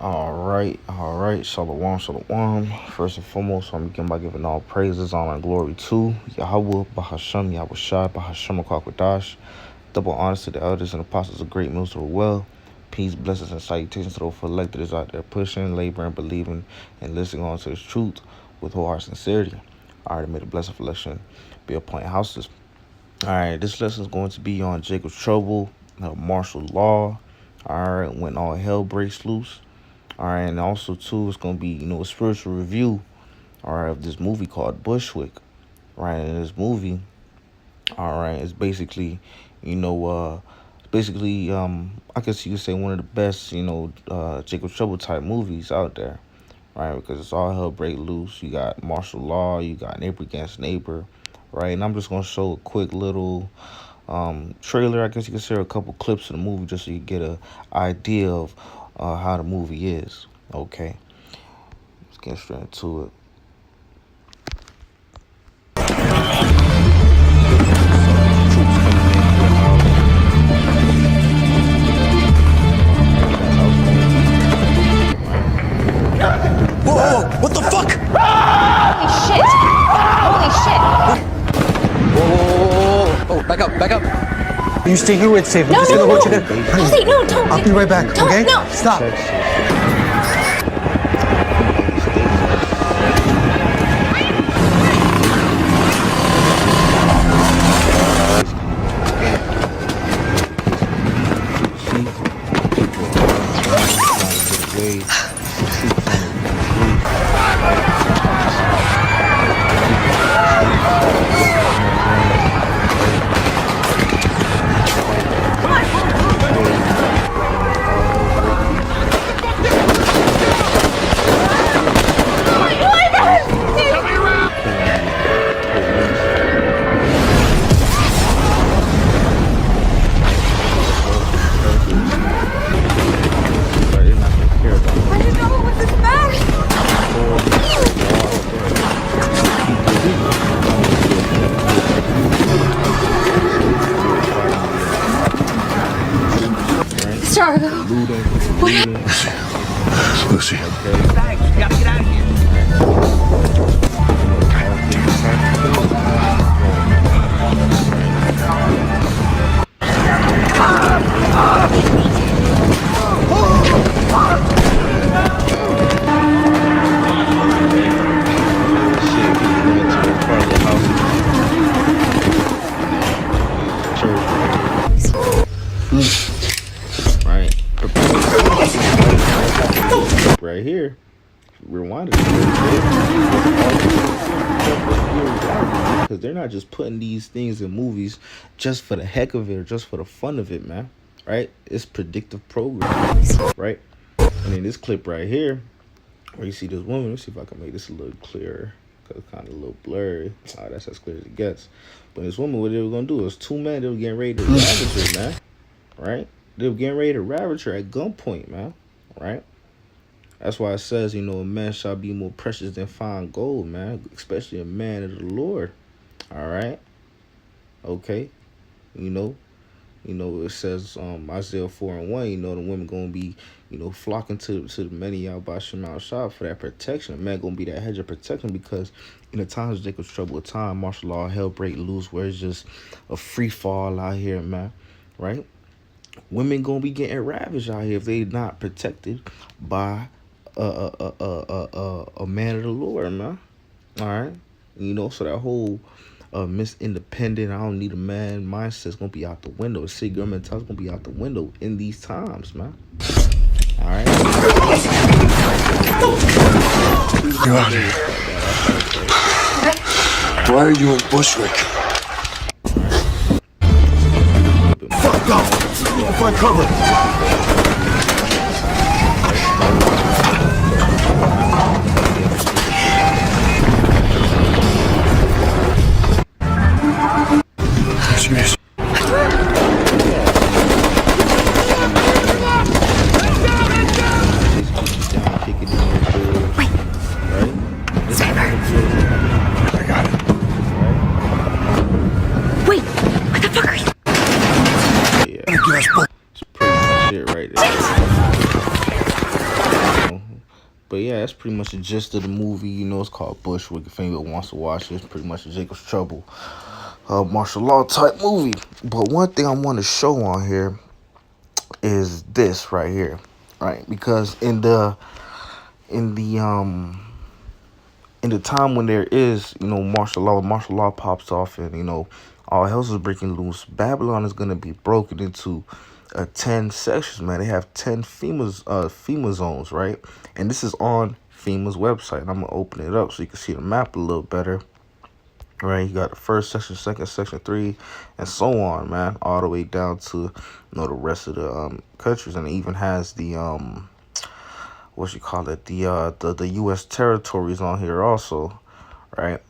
All right, Shalom, Shalom. First and foremost, I'm begin by giving all praises, honor, and glory to Yahweh, Bahasham, Yahweh Shai, Bahasham, Kwakwadosh. Double honors to the elders and apostles of great mills of the well. Peace, blessings, and salutations to those electors out there pushing, laboring, believing, and listening on to His truth with whole heart sincerity. I already made a blessed reflection be upon your houses. All right, this lesson is going to be on Jacob's trouble, martial law. All right, when all hell breaks loose. All right, and also too, it's gonna be a spiritual review, all right, of this movie called Bushwick. Right, and this movie, all right, it's basically, I guess you could say one of the best, Jacob Trouble type movies out there, right? Because it's all hell break loose. You got martial law, you got neighbor against neighbor, right? And I'm just gonna show a quick little trailer. I guess you could share a couple clips of the movie just so you get a idea of how the movie is. Okay, let's get straight into it. Whoa, what the fuck? Holy shit! Holy shit! Whoa, back up. You stay here, it's safe. No, Just no, gonna no. watch it. Jose, no, don't. I'll be right back, Don't, okay? no. Stop. Lucy. Thanks, we gotta get out of here. Right here, rewind it because they're not just putting these things in movies just for the heck of it or just for the fun of it, man. Right? It's predictive programming, right? And in this clip right here, where you see this woman, let me see if I can make this a little clearer because it's kind of a little blurry. That's as clear as it gets. But this woman, what they were gonna do is two men, they were getting ready to ravage her, man. Right? They were getting ready to ravage her at gunpoint, man. Right? That's why it says, a man shall be more precious than fine gold, man. Especially a man of the Lord. All right? Okay? It says Isaiah 4:1, the women going to be, flocking to the men of Yahweh Shemal Shah for that protection. A man going to be that hedge of protection because in the times of Jacob's trouble, a time, martial law, hell break loose, where it's just a free fall out here, man. Right? Women going to be getting ravaged out here if they not protected by a man of the Lord, man. All right, so that whole Miss Independent, I don't need a man mindset's gonna be out the window. The city girl mentality's gonna be out the window in these times, man. All right. You're out here. Why are you in Bushwick? Fuck off. Find cover. Serious. I got it. Wait, what the fuck are you? Yeah. It's pretty much it right But yeah, that's pretty much the gist of the movie. You know, it's called Bushwick. If anyone wants to watch it, it's pretty much a Jacob's Trouble martial law type movie. But one thing I want to show on here is this right here, right? Because in the time when there is, martial law pops off, and all hell's is breaking loose. Babylon is gonna be broken into 10 sections, man. They have 10 FEMA zones, right? And this is on FEMA's website. And I'm gonna open it up so you can see the map a little better. Right, you got the first section, second section, 3, and so on, man, all the way down to the rest of the countries, and it even has the the U.S. territories on here also, right?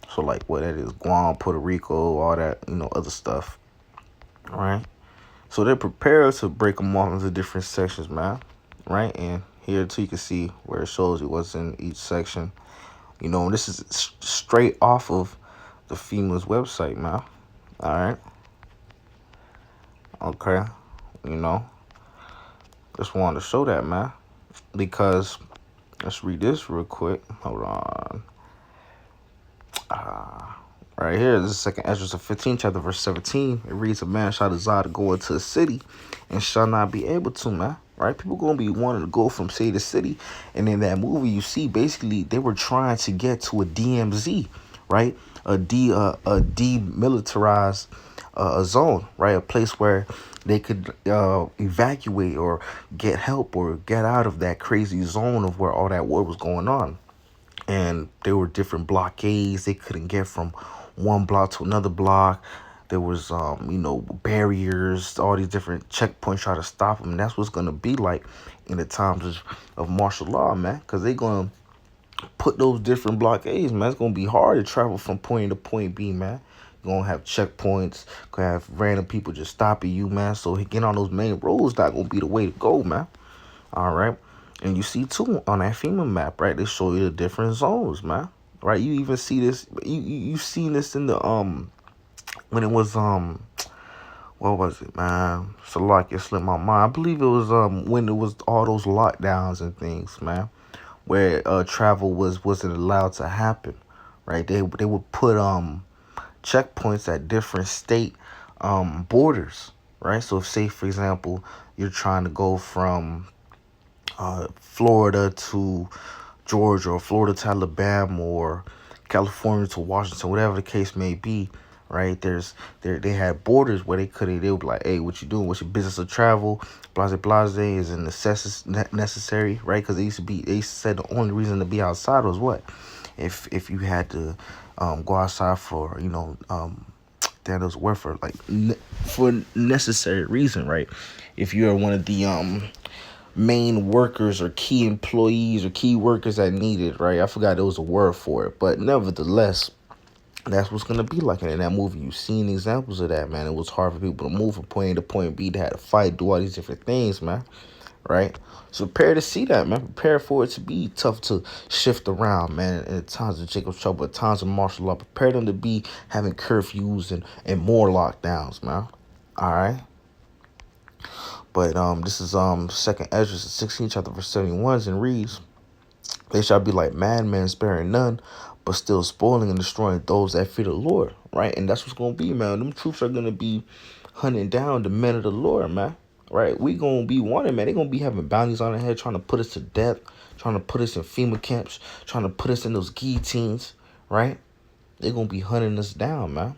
So like what that is, Guam, Puerto Rico, all that, other stuff, right? So they're prepared to break them off into different sections, man, right? And here too, you can see where it shows you what's in each section. This is straight off of the FEMA's website, man. All right. Okay. Just wanted to show that, man, because let's read this real quick. Hold on. Right here, this is 2nd Ezra 15, chapter verse 17. It reads, "A man shall desire to go into a city and shall not be able to," man. Right? People gonna be wanting to go from city to city. And in that movie, you see basically they were trying to get to a DMZ, right? A demilitarized zone, right? A place where they could evacuate or get help or get out of that crazy zone of where all that war was going on. And there were different blockades. They couldn't get from one block to another block. There was, barriers, all these different checkpoints trying to stop them. And that's what's going to be like in the times of martial law, man, because they're going to put those different blockades, man. It's going to be hard to travel from point A to point B, man. You're going to have checkpoints, going to have random people just stopping you, man. So getting on those main roads not going to be the way to go, man. All right. And you see, too, on that FEMA map, right, they show you the different zones, man. Right? You even see this, you seen this in the, when it was, what was it, man? So like it slipped my mind. I believe it was, when it was all those lockdowns and things, man, where travel wasn't allowed to happen, right? They would put checkpoints at different state borders, right? So if, say, for example, you're trying to go from Florida to Georgia, or Florida to Alabama, or California to Washington, whatever the case may be, right? They had borders where they would be like, hey, what you doing? What's your business of travel? Blase is a necessary, right? Because they said the only reason to be outside was what? If you had to go outside for, that was word for, like, for necessary reason, right? If you're one of the main workers or key employees or key workers that need it, right? I forgot there was a word for it, but nevertheless, that's what's gonna be like. And in that movie, you've seen examples of that, man. It was hard for people to move from point A to point B. They had to fight, do all these different things, man, right? So prepare to see that, man. Prepare for it to be tough to shift around, man. And at times of Jacob's Trouble, at times of martial law, prepare them to be having curfews and more lockdowns, man. All right. But this is 2nd Ezra 16, chapter verse 71, and reads, "They shall be like madmen, sparing none, but still spoiling and destroying those that fear the Lord," right? And that's what's gonna be, man. Them troops are gonna be hunting down the men of the Lord, man. Right? We gonna be wanted, man. They gonna be having bounties on their head, trying to put us to death, trying to put us in FEMA camps, trying to put us in those guillotines, right? They're gonna be hunting us down, man.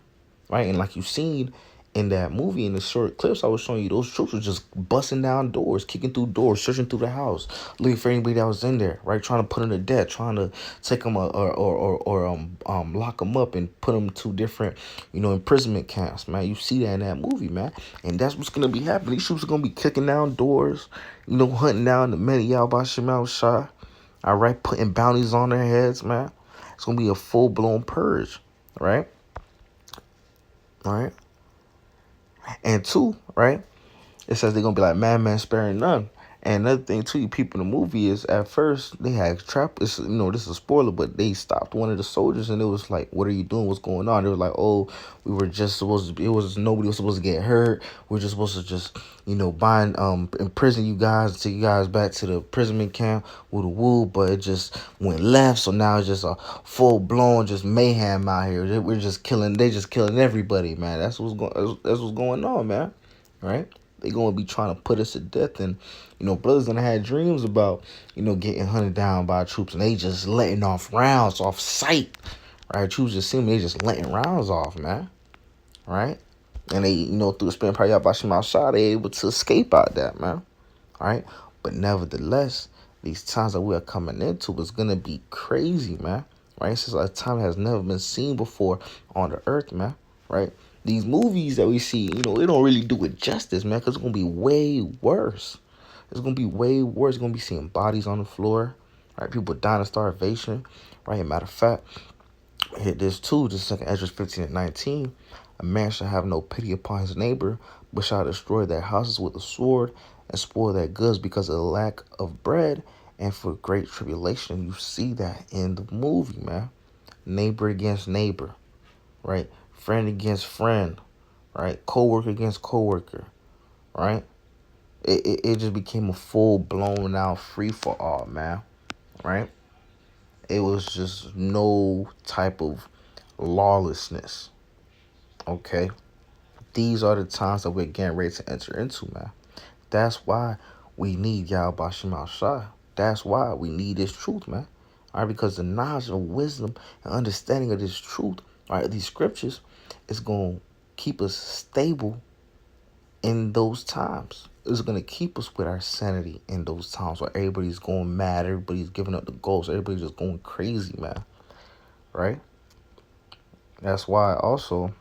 Right? And like you've seen in that movie, in the short clips I was showing you, those troops were just busting down doors, kicking through doors, searching through the house, looking for anybody that was in there, right? Trying to put them to death, trying to take them or lock them up and put them to different, imprisonment camps, man. You see that in that movie, man. And that's what's gonna be happening. These troops are gonna be kicking down doors, hunting down the men of Yahweh Shema Shah, all right, putting bounties on their heads, man. It's gonna be a full-blown purge, right? All right. And 2, right, it says they're going to be like madman, sparing none. And another thing too, you people in the movie is at first they had trap. It's, this is a spoiler, but they stopped one of the soldiers and it was like, "What are you doing? What's going on?" They were like, "Oh, we were just supposed to. It was nobody was supposed to get hurt. We're just supposed to just bind imprison you guys, take you guys back to the imprisonment camp with a woo." But it just went left, so now it's just a full blown just mayhem out here. We're just killing. They just killing everybody, man. That's what's going. That's what's going on, man. Right? They gonna be trying to put us to death, and brothers done had dreams about getting hunted down by troops, and they just letting off rounds off sight, right? Troops just seem they just letting rounds off, man, right? And they through the spin part y'all Bashim outside, they able to escape out that, man, all right? But nevertheless, these times that we are coming into is gonna be crazy, man, right? This is a time that has never been seen before on the earth, man, right? These movies that we see, they don't really do it justice, man, because it's going to be way worse. It's going to be way worse. It's going to be seeing bodies on the floor, right? People dying of starvation, right? Matter of fact, hit this too, just like Ezra 15:19. A man shall have no pity upon his neighbor, but shall destroy their houses with a sword and spoil their goods because of the lack of bread and for great tribulation. You see that in the movie, man. Neighbor against neighbor, right? Friend against friend, right? Coworker against coworker, right? It just became a full blown out free for all, man, right? It was just no type of lawlessness. Okay, these are the times that we're getting ready to enter into, man. That's why we need Yahweh Bashim Al-Shah. That's why we need this truth, man. All right, because the knowledge of wisdom and understanding of this truth, all right, these scriptures, is going to keep us stable in those times. It's going to keep us with our sanity in those times where everybody's going mad, everybody's giving up the ghost, everybody's just going crazy, man. Right? That's why also,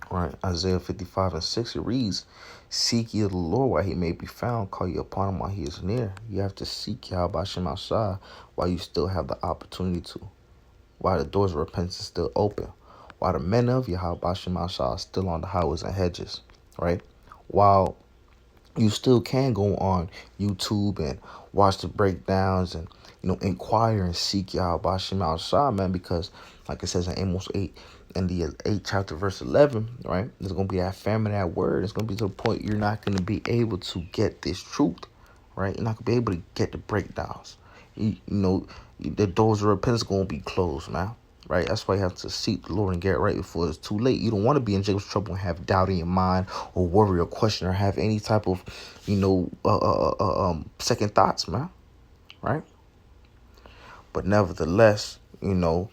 right, Isaiah 55:6, it reads, "Seek ye the Lord while he may be found, call ye upon him while he is near." You have to seek Yahweh Bashim Al-Shah while you still have the opportunity to, while the doors of repentance is still open, while the men of Yahweh Bashim Al-Shah are still on the highways and hedges, right? While you still can go on YouTube and watch the breakdowns and, inquire and seek Yahweh Bashim Al-Shah, man, because like it says in Amos 8, in the 8th chapter, verse 11, right? There's going to be that famine, that word. It's going to be to the point you're not going to be able to get this truth, right? You're not going to be able to get the breakdowns. The doors of repentance are going to be closed, man. Right? That's why you have to seek the Lord and get it right before it's too late. You don't want to be in Jacob's trouble and have doubt in your mind or worry or question or have any type of, second thoughts, man. Right? But nevertheless, Lord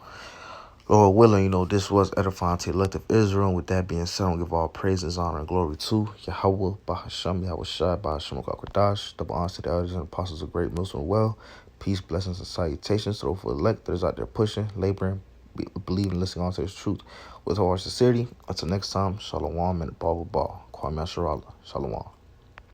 willing, this was edifying to the elect of Israel. And with that being said, I give all praises, honor, and glory to Yahweh, Bahasham, Yahweh Shai, Bahasham, Kwadash, double honor to the elders and apostles of great Muslim well. Peace, blessings, and salutations to those for elect that is out there pushing, laboring, believe and listening on to his truth with all sincerity. Until next time, Shalom and Ball. Kwame Asherallah. Shalom.